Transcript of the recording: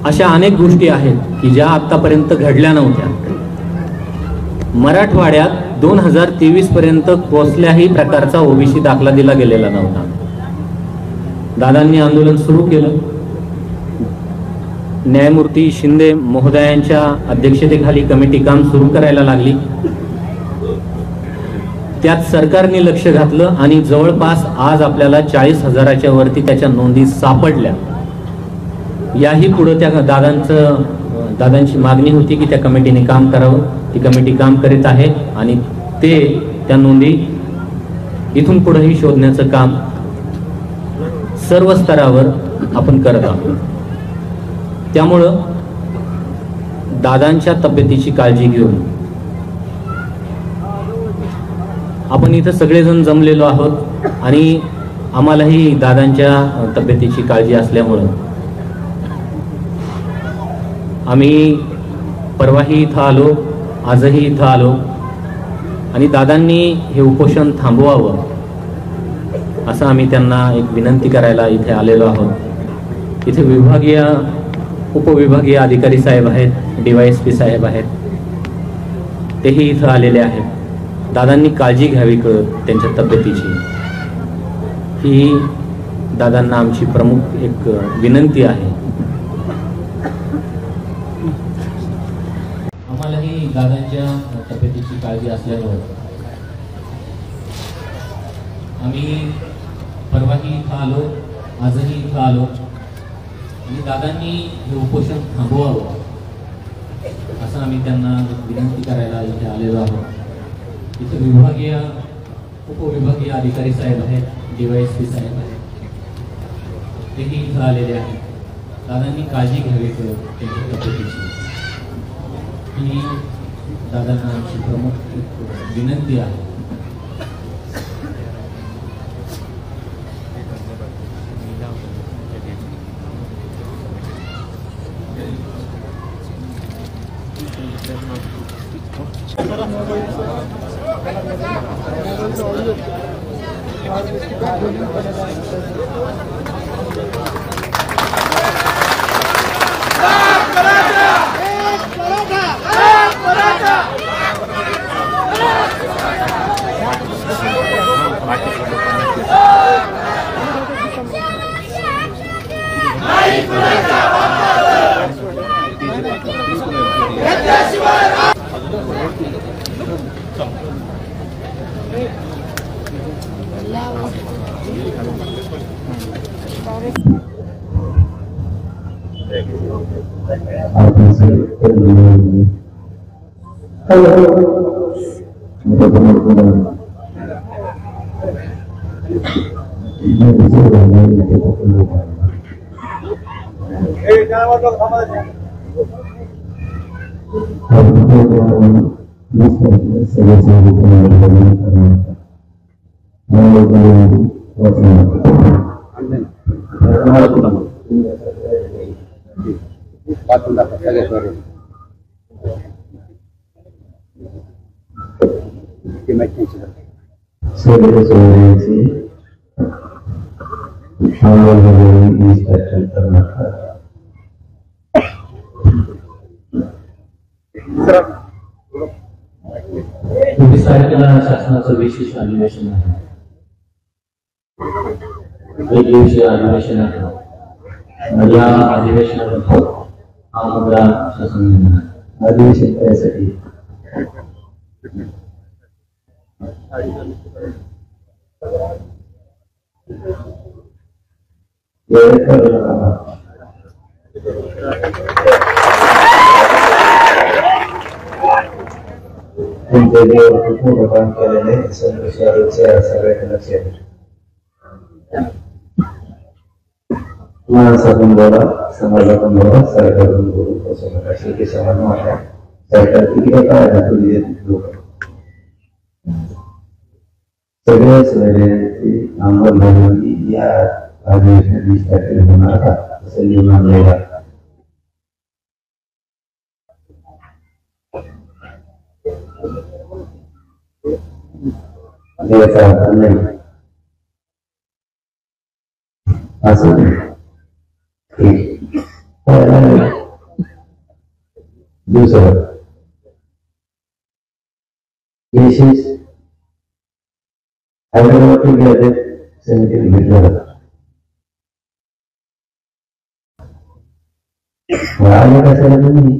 अशा अनेक गोष्टी आहेत की ज्या आतापर्यंत घडल्या नव्हत्या. मराठवाड्यात 2023 पर्यंत कोणत्याही प्रकारचा ओबीसी दाखला दिला गेलेला नव्हता. दादांनी आंदोलन सुरू केलं. न्यायमूर्ती शिंदे महोदयांच्या अध्यक्षतेखाली कमिटी काम सुरू करायला लागली. त्यात सरकारने लक्ष घातलं आणि जवळपास आज आपल्याला 40,000च्या वरती त्याच्या नोंदी सापडल्या. याही पुढे त्या दादांची मागणी होती की त्या कमिटीने काम करावं. ती कमिटी काम करीत आहे आणि त्या नोंदी इथून पुढेही शोधण्याचं काम सर्व स्तरावर आपण करत आहोत. त्यामुळं दादांच्या तब्येतीची काळजी घेऊन आपण इथं सगळेजण जमलेलो आहोत आणि आम्हालाही दादांच्या तब्येतीची काळजी असल्यामुळं आम्ही परवाही इथं आलो, आजही इथं आलो आणि दादांनी हे उपोषण थांबवावं असं आम्ही त्यांना एक विनंती करायला इथे आलेलो आहोत. इथे विभागीय उपविभागीय अधिकारी साहेब आहेत, DYSP साहेब आहेत, तेही इथं आलेले आहेत. दादांनी काळजी घ्यावी त्यांच्या तब्येतीची, ही दादांना आमची प्रमुख एक विनंती आहे. आम्हालाही दादांच्या तब्येतीची काळजी असल्यामुळे आम्ही परवाही इथं आलो, आजही इथं आलो आणि दादांनी हे उपोषण थांबवावं असं आम्ही त्यांना विनंती करायला इथे आलेलो आहोत. इथे विभागीय उपविभागीय अधिकारी साहेब आहेत, DYSP साहेब आहेत, तेही इथं आलेले आहेत. दादांनी काळजी घ्यावी त्यांच्या तब्येतीची, ही दादांना आमची प्रमुख एक विनंती आहे. शासनाचं विशेष अधिवेशन आहे, वेगवेगळे अधिवेशन आहे. या अधिवेशनात हा मुद्दा शासन अधिवेशन करायसाठी काम केल्याने सगळ्यांना लक्ष आहे. माणसातून बोला, समाजातून बोला, सरकारतून बोलू, शेवटी समाज मोठा सरकार किती काय लोक सगळ्याच वेळेची अंमलबजावणी या अधिवेशनात 20 तारखेला होणार का असं नियम आणलेला. याचा अर्थ नाही असं दुसरं केसेस हैदराबादचे गॅजेट समितीने घेतलं जातं. आले कशाला तुम्ही